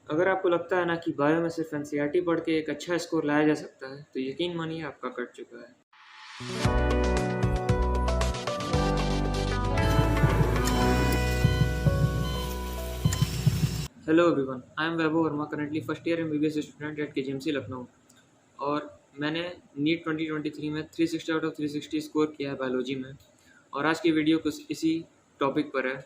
अगर आपको लगता है ना कि बायो में सिर्फ एनसीईआरटी पढ़ के एक अच्छा स्कोर लाया जा सकता है, तो यकीन मानिए आपका कट चुका है। Hello everyone, I am Vaibhav Verma, currently first year MBBS student at KGMC Lucknow. और मैंने नीट 2023 में 360 आउट ऑफ 360 स्कोर किया है बायोलॉजी में। और आज की वीडियो कुछ इसी टॉपिक पर है।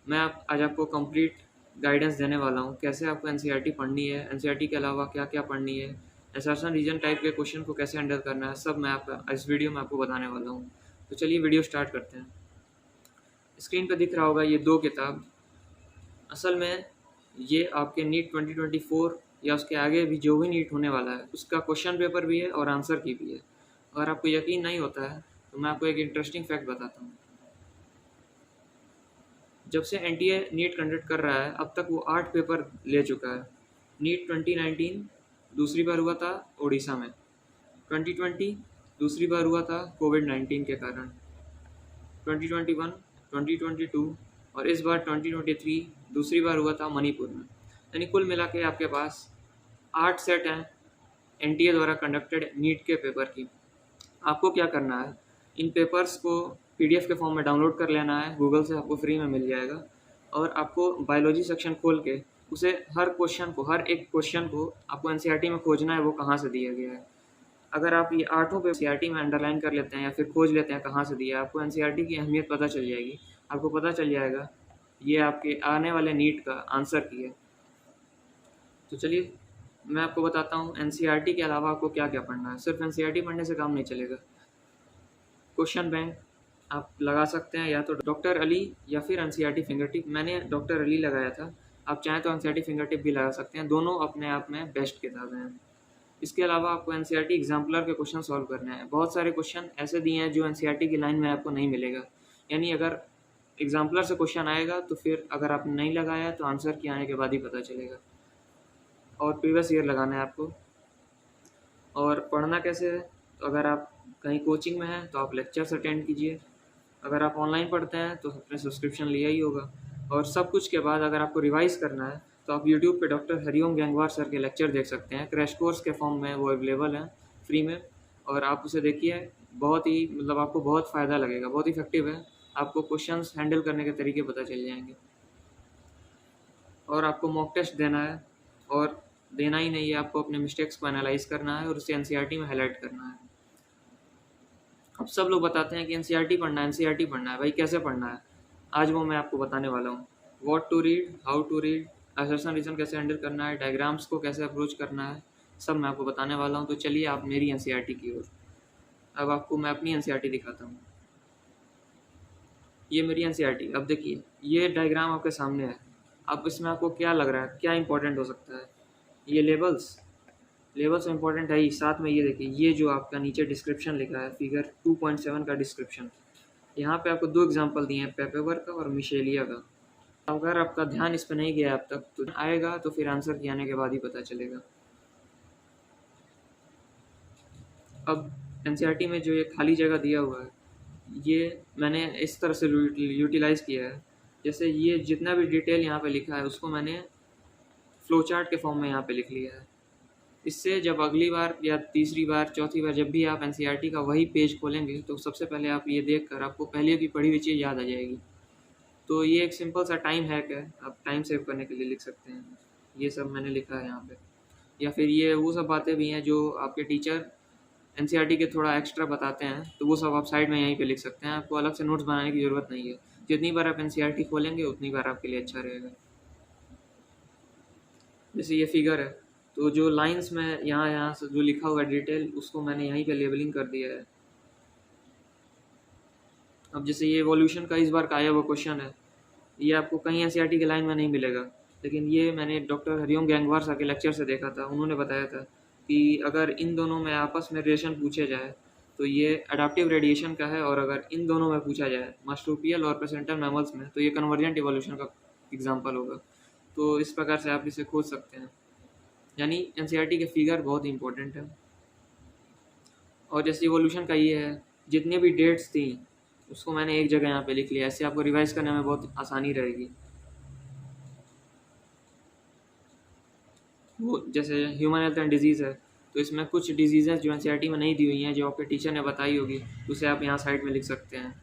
मैं आज आपको कंप्लीट गाइडेंस देने वाला हूँ, कैसे आपको एनसीईआरटी पढ़नी है, एनसीईआरटी के अलावा क्या क्या पढ़नी है, असर्शन रीजन टाइप के क्वेश्चन को कैसे हैंडल करना है, सब मैं आपका इस वीडियो में आपको बताने वाला हूँ। तो चलिए वीडियो स्टार्ट करते हैं। स्क्रीन पर दिख रहा होगा ये दो किताब। असल में ये आपके नीट 2024 या उसके आगे भी जो भी नीट होने वाला है उसका क्वेश्चन पेपर भी है और आंसर की भी है। अगर आपको यकीन नहीं होता है तो मैं आपको एक इंटरेस्टिंग फैक्ट बताता हूँ। जब से एनटीए नीट कंडक्ट कर रहा है अब तक वो 8 पेपर ले चुका है। नीट 2019 दूसरी बार हुआ था उड़ीसा में, 2020 दूसरी बार हुआ था कोविड-19 के कारण, 2021, 2022 और इस बार 2023 दूसरी बार हुआ था मणिपुर में। यानी कुल मिला के आपके पास 8 सेट हैं एनटीए द्वारा कंडक्टेड नीट के पेपर की। आपको क्या करना है, इन पेपर्स को पीडीएफ के फॉर्म में डाउनलोड कर लेना है, गूगल से आपको फ्री में मिल जाएगा। और आपको बायोलॉजी सेक्शन खोल के उसे हर एक क्वेश्चन को आपको एनसीईआरटी में खोजना है वो कहाँ से दिया गया है। अगर आप ये आठों पे एनसीईआरटी में अंडरलाइन कर लेते हैं या फिर खोज लेते हैं कहाँ से दिया है, आपको एनसीईआरटी की अहमियत पता चल जाएगी। आपको पता चल जाएगा ये आपके आने वाले नीट का आंसर की है। तो चलिए मैं आपको बताता हूँ एनसीईआरटी के अलावा आपको क्या क्या पढ़ना है। सिर्फ एनसीईआरटी पढ़ने से काम नहीं चलेगा। क्वेश्चन बैंक आप लगा सकते हैं या तो डॉक्टर अली या फिर एनसीईआरटी फिंगर टिप। मैंने डॉक्टर अली लगाया था, आप चाहें तो एनसीईआरटी फिंगर टिप भी लगा सकते हैं। दोनों अपने आप में बेस्ट किताबें हैं। इसके अलावा आपको एनसीईआरटी एग्जाम्पलर के क्वेश्चन सॉल्व करने हैं। बहुत सारे क्वेश्चन ऐसे दिए हैं जो एनसीईआरटी की लाइन में आपको नहीं मिलेगा। यानी अगर एग्जाम्पलर से क्वेश्चन आएगा तो फिर अगर आपने नहीं लगाया तो आंसर की आने के बाद ही पता चलेगा। और प्रीवियस ईयर लगाना है आपको। और पढ़ना कैसे है, तो अगर आप कहीं कोचिंग में हैं तो आप लेक्चर्स अटेंड कीजिए। अगर आप ऑनलाइन पढ़ते हैं तो आपने सब्सक्रिप्शन लिया ही होगा। और सब कुछ के बाद अगर आपको रिवाइज़ करना है तो आप यूट्यूब पे डॉक्टर हरिओम गैंगवार सर के लेक्चर देख सकते हैं। क्रैश कोर्स के फॉर्म में वो अवेलेबल हैं फ्री में, और आप उसे देखिए। बहुत ही आपको बहुत फ़ायदा लगेगा, बहुत इफेक्टिव है। आपको क्वेश्चंस हैंडल करने के तरीके पता चल जाएंगे। और आपको मॉक टेस्ट देना है, और देना ही नहीं है, आपको अपने मिस्टेक्स को एनालाइज करना है और उसे एनसीईआरटी में हाईलाइट करना है। अब सब लोग बताते हैं कि एनसीईआरटी पढ़ना है, एनसीईआरटी पढ़ना है। भाई कैसे पढ़ना है, आज वो मैं आपको बताने वाला हूँ। What to read, how to read, assertion reason कैसे हैंडल करना है, डायग्राम्स को कैसे अप्रोच करना है, सब मैं आपको बताने वाला हूँ। तो चलिए आप मेरी एनसीईआरटी की ओर। अब आपको मैं अपनी एनसीईआरटी दिखाता हूँ। ये मेरी एनसीईआरटी। अब देखिए ये डायग्राम आपके सामने है। अब इसमें आपको क्या लग रहा है, क्या इंपॉर्टेंट हो सकता है? ये लेबल्स तो इम्पोर्टेंट है ही। साथ में ये देखिए, ये जो आपका नीचे डिस्क्रिप्शन लिखा है, फिगर 2.7 का डिस्क्रिप्शन। यहाँ पे आपको 2 एग्जांपल दिए हैं, पेपेवर का और मिशेलिया का। अगर आपका ध्यान इस पर नहीं गया अब तक तो आएगा, तो फिर आंसर के आने के बाद ही पता चलेगा। अब एनसीईआरटी में जो ये खाली जगह दिया हुआ है, ये मैंने इस तरह से यूटिलाइज़ किया है। जैसे ये जितना भी डिटेल यहाँ पे लिखा है उसको मैंने फ्लो चार्ट के फॉर्म में यहाँ पे लिख लिया है। इससे जब अगली बार या तीसरी बार, चौथी बार जब भी आप एनसीईआरटी का वही पेज खोलेंगे तो सबसे पहले आप ये देखकर आपको पहले की पढ़ी हुई चीज़ याद आ जाएगी। तो ये एक सिंपल सा टाइम हैक है, आप टाइम सेव करने के लिए लिख सकते हैं। ये सब मैंने लिखा है यहाँ पे। या फिर ये वो सब बातें भी हैं जो आपके टीचर एनसीईआरटी के थोड़ा एक्स्ट्रा बताते हैं, तो वो सब आप साइड में यहीं पे लिख सकते हैं। आपको अलग से नोट्स बनाने की ज़रूरत नहीं है। जितनी बार आप एनसीईआरटी खोलेंगे उतनी बार आपके लिए अच्छा रहेगा। जैसे ये फिगर है, तो जो लाइंस में यहाँ से जो लिखा हुआ है डिटेल, उसको मैंने यहीं पे लेबलिंग कर दिया है। अब जैसे ये एवोल्यूशन का इस बार का आया हुआ क्वेश्चन है, ये आपको कहीं एनसीईआरटी के लाइन में नहीं मिलेगा, लेकिन ये मैंने डॉक्टर हरिओम गैंगवार सर के लेक्चर से देखा था। उन्होंने बताया था कि अगर इन दोनों में आपस में रिलेशन पूछे जाए तो ये अडाप्टिव रेडिएशन का है, और अगर इन दोनों में पूछा जाए मार्सुपियल और प्लेसेंटल मैमल्स में, तो ये कन्वर्जेंट इवोल्यूशन का एग्जाम्पल होगा। तो इस प्रकार से आप इसे खोज सकते हैं। यानी एनसीईआरटी के फिगर बहुत इंपॉर्टेंट है। और जैसे इवोल्यूशन का ये है, जितनी भी डेट्स थी उसको मैंने एक जगह यहाँ पे लिख लिया, ऐसे आपको रिवाइज करने में बहुत आसानी रहेगी। वो जैसे ह्यूमन हेल्थ एंड डिजीज़ है, तो इसमें कुछ डिजीज़ेज जो एनसीईआरटी में नहीं दी हुई हैं, जो आपके टीचर ने बताई होगी, उसे आप यहाँ साइड में लिख सकते हैं।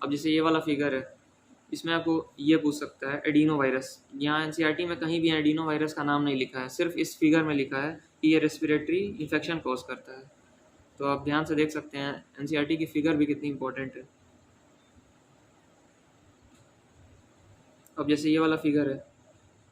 अब जैसे ये वाला फिगर है, इसमें आपको ये पूछ सकता है एडिनो वायरस। यहाँ एनसीईआरटी में कहीं भी एडिनो वायरस का नाम नहीं लिखा है, सिर्फ इस फिगर में लिखा है कि ये रेस्पिरेटरी इन्फेक्शन कॉज करता है। तो आप ध्यान से देख सकते हैं एनसीईआरटी की फिगर भी कितनी इंपॉर्टेंट है। अब जैसे ये वाला फिगर है,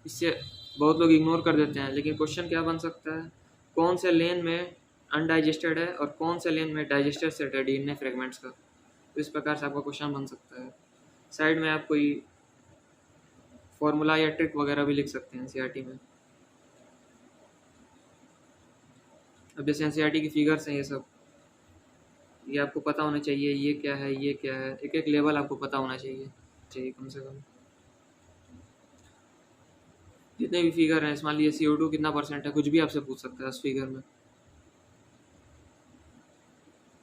इससे बहुत लोग इग्नोर कर देते हैं, लेकिन क्वेश्चन क्या बन सकता है, कौन से लेन में अनडाइजेस्टेड है और कौन से लेन में डाइजेस्टेड सेट है डीएनए फ्रेगमेंट्स का। तो इस प्रकार से आपका क्वेश्चन बन सकता है। साइड में आप कोई फॉर्मूला या ट्रिक वगैरह भी लिख सकते हैं एनसीईआरटी में। अब जैसे एनसीईआरटी की फिगर्स हैं, ये सब ये आपको पता होना चाहिए, ये क्या है, ये क्या है, एक एक लेवल आपको पता होना चाहिए कम से कम। जितने भी फिगर हैं, मान लीजिए CO2 कितना परसेंट है, कुछ भी आपसे पूछ सकता है उस फिगर में।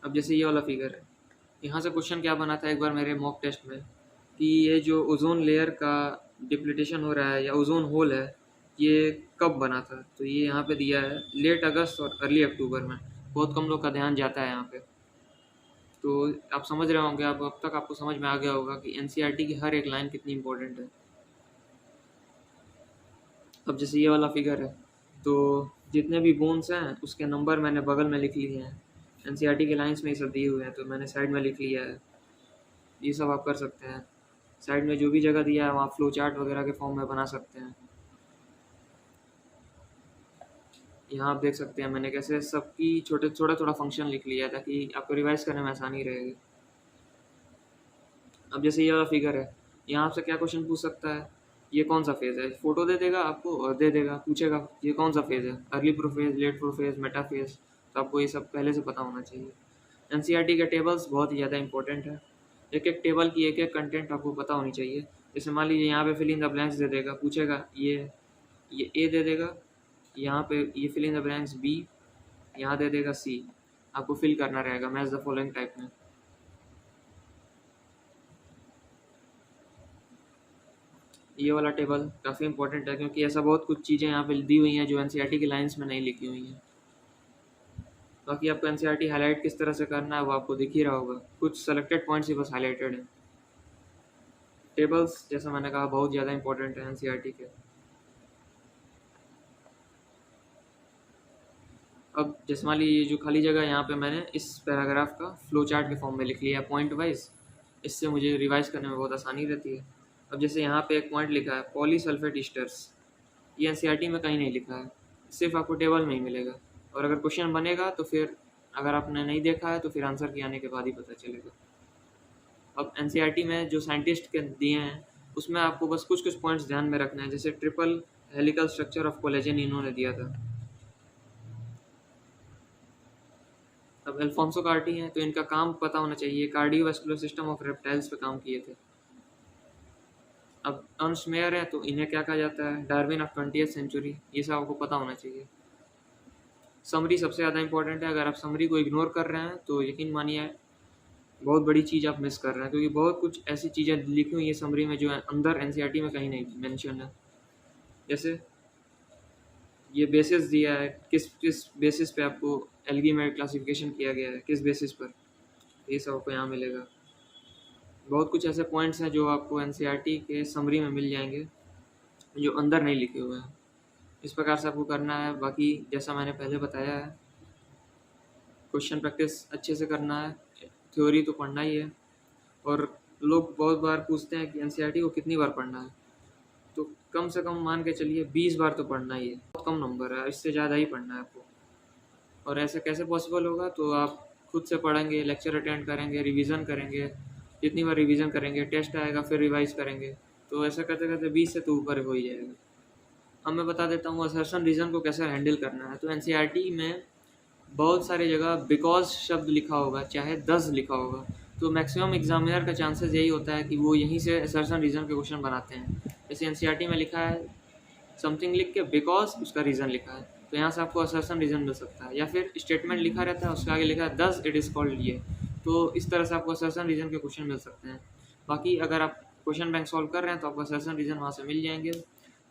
अब जैसे ये वाला फिगर है, यहाँ से क्वेश्चन क्या बना था एक बार मेरे मॉक टेस्ट में, कि ये जो ओजोन लेयर का डिप्लीटेशन हो रहा है या ओजोन होल है, ये कब बना था। तो ये यहाँ पे दिया है लेट अगस्त और अर्ली अक्टूबर में। बहुत कम लोग का ध्यान जाता है यहाँ पे। तो आप समझ रहे होंगे, अब तक आपको समझ में आ गया होगा कि एनसीईआरटी की हर एक लाइन कितनी इंपॉर्टेंट है। अब जैसे ये वाला फिगर है, तो जितने भी बोन्स हैं उसके नंबर मैंने बगल में लिख लिए हैं। एनसीईआरटी के लाइंस में ये सब दिए हुए हैं, तो मैंने साइड में लिख लिया है। ये सब आप कर सकते हैं। साइड में जो भी जगह दिया है वहाँ फ्लो चार्ट वगैरह के फॉर्म में बना सकते हैं। यहाँ आप देख सकते हैं मैंने कैसे सबकी थोड़ा थोड़ा फंक्शन लिख लिया है, ताकि आपको रिवाइज करने में आसानी रहेगी। अब जैसे ये वाला फिगर है, यहाँ आपसे क्या क्वेश्चन पूछ सकता है, ये कौन सा फेज़ है। फोटो दे देगा आपको और दे देगा, पूछेगा ये कौन सा फेज़ है, early prophase, late prophase, metaphase. तो आपको ये सब पहले से पता होना चाहिए। एनसीईआरटी के टेबल्स बहुत ही ज़्यादा इंपॉर्टेंट है। एक एक टेबल की एक एक कंटेंट आपको पता होनी चाहिए। जैसे मान लीजिए यहाँ पे फिल इन द ब्लैंक्स दे देगा, पूछेगा ये ए दे देगा, यहाँ पे ये fill in the blanks B, यहाँ दे देगा सी। आपको फिल करना रहेगा मैच द फॉलोइंग टाइप में। ये वाला टेबल काफ़ी इंपॉर्टेंट है, क्योंकि ऐसा बहुत कुछ चीज़ें यहाँ पे दी हुई हैं जो एनसीईआरटी की लाइंस में नहीं लिखी हुई हैं। बाकी आपको एनसीईआरटी हाईलाइट किस तरह से करना है वो आपको दिख ही रहा होगा, कुछ सेलेक्टेड पॉइंट्स ही बस हाईलाइटेड हैं। टेबल्स जैसा मैंने कहा बहुत ज़्यादा इंपॉर्टेंट है एनसीईआरटी के। अब जैसे मान लीजिए जो खाली जगह यहाँ पे मैंने इस पैराग्राफ का फ्लो चार्ट के फॉर्म में लिख लिया पॉइंट वाइज, इससे मुझे रिवाइज करने में बहुत आसानी रहती है। अब जैसे यहाँ पे एक पॉइंट लिखा है पॉलीसल्फेट ईस्टर्स, ये एनसीईआरटी में कहीं नहीं लिखा है, सिर्फ आपको टेबल में ही मिलेगा। और अगर क्वेश्चन बनेगा तो फिर अगर आपने नहीं देखा है तो फिर आंसर के आने के बाद ही पता चलेगा। अब एनसीईआरटी में जो साइंटिस्ट के दिए हैं उसमें आपको बस कुछ कुछ पॉइंट्स ध्यान में रखना है। जैसे triple helical structure of collagen इन्होंने दिया था। अब अल्फोंसो कार्टी हैं, तो इनका काम पता होना चाहिए, कार्डियोवास्कुलर सिस्टम ऑफ रेप्टाइल्स पे काम किए थे। अब अर्नस्ट मेयर है, तो इन्हें क्या कहा जाता है, डार्विन ऑफ 20th सेंचुरी। ये सब आपको पता होना चाहिए। समरी सबसे ज़्यादा इंपॉर्टेंट है। अगर आप समरी को इग्नोर कर रहे हैं तो यकीन मानिए बहुत बड़ी चीज़ आप मिस कर रहे हैं, क्योंकि बहुत कुछ ऐसी चीज़ें लिखी हुई है समरी में जो अंदर एनसीईआरटी में कहीं नहीं मेंशन है। जैसे ये बेसिस दिया है, किस किस बेसिस पे आपको एल्गी में क्लासिफिकेशन किया गया है, किस बेसिस पर, ये सब आपको यहाँ मिलेगा। बहुत कुछ ऐसे पॉइंट्स हैं जो आपको एनसीईआरटी के समरी में मिल जाएंगे जो अंदर नहीं लिखे हुए हैं। इस प्रकार से आपको करना है। बाकी जैसा मैंने पहले बताया है, क्वेश्चन प्रैक्टिस अच्छे से करना है, थ्योरी तो पढ़ना ही है। और लोग बहुत बार पूछते हैं कि एनसीईआरटी को कितनी बार पढ़ना है, तो कम से कम मान के चलिए 20 बार तो पढ़ना ही है। बहुत कम नंबर है, इससे ज़्यादा ही पढ़ना है आपको। और ऐसे कैसे पॉसिबल होगा, तो आप खुद से पढ़ेंगे, लेक्चर अटेंड करेंगे, रिवीजन करेंगे। जितनी बार रिवीजन करेंगे, टेस्ट आएगा, फिर रिवाइज करेंगे, तो ऐसा करते करते 20 से तो ऊपर हो ही जाएगा। अब मैं बता देता हूँ असर्शन रीज़न को कैसे हैंडल करना है। तो एनसीईआरटी में बहुत सारी जगह बिकॉज शब्द लिखा होगा, चाहे 10 लिखा होगा, तो मैक्सिमम एग्जामिनर का चांसेस यही होता है कि वो यहीं से असर्शन रीज़न के क्वेश्चन बनाते हैं। जैसे एनसीईआरटी में लिखा है समथिंग लिख के बिकॉज उसका रीज़न लिखा है, तो यहाँ से आपको असर्शन रीज़न मिल सकता है। या फिर स्टेटमेंट लिखा रहता है, उसके आगे लिखा है दस इट इज़ कॉल्ड ये, तो इस तरह से आपको असर्शन रीज़न के क्वेश्चन मिल सकते हैं। बाकी अगर आप क्वेश्चन बैंक सॉल्व कर रहे हैं तो आपको असर्शन रीज़न वहाँ से मिल जाएंगे।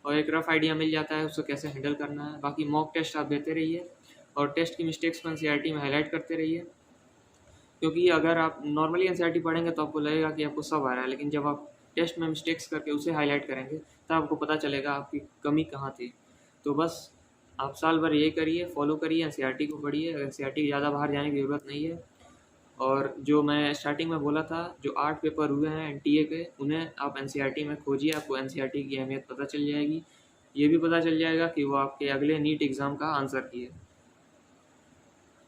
और एक रफ आइडिया मिल जाता है उसको कैसे हैंडल करना है। बाकी मॉक टेस्ट आप देते रहिए और टेस्ट की मिस्टेक्स को एनसीईआरटी में हाईलाइट करते रहिए, क्योंकि अगर आप नॉर्मली एनसीईआरटी पढ़ेंगे तो आपको लगेगा कि आपको सब आ रहा है, लेकिन जब आप टेस्ट में मिस्टेक्स करके उसे हाईलाइट करेंगे तब आपको पता चलेगा आपकी कमी कहाँ थी। तो बस आप साल भर ये करिए, फॉलो करिए, एनसीईआरटी को पढ़िए। एनसीईआरटी ज़्यादा बाहर जाने की ज़रूरत नहीं है। और जो मैं स्टार्टिंग में बोला था, जो 8 पेपर हुए हैं एनटीए के, उन्हें आप एनसीईआरटी में खोजिए, आपको एनसीईआरटी की अहमियत पता चल जाएगी। ये भी पता चल जाएगा कि वो आपके अगले नीट एग्ज़ाम का आंसर की है।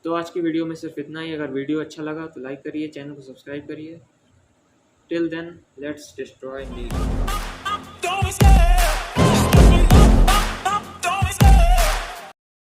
तो आज की वीडियो में सिर्फ इतना ही। अगर वीडियो अच्छा लगा तो लाइक करिए, चैनल को सब्सक्राइब करिए। Till then, let's destroy NEET.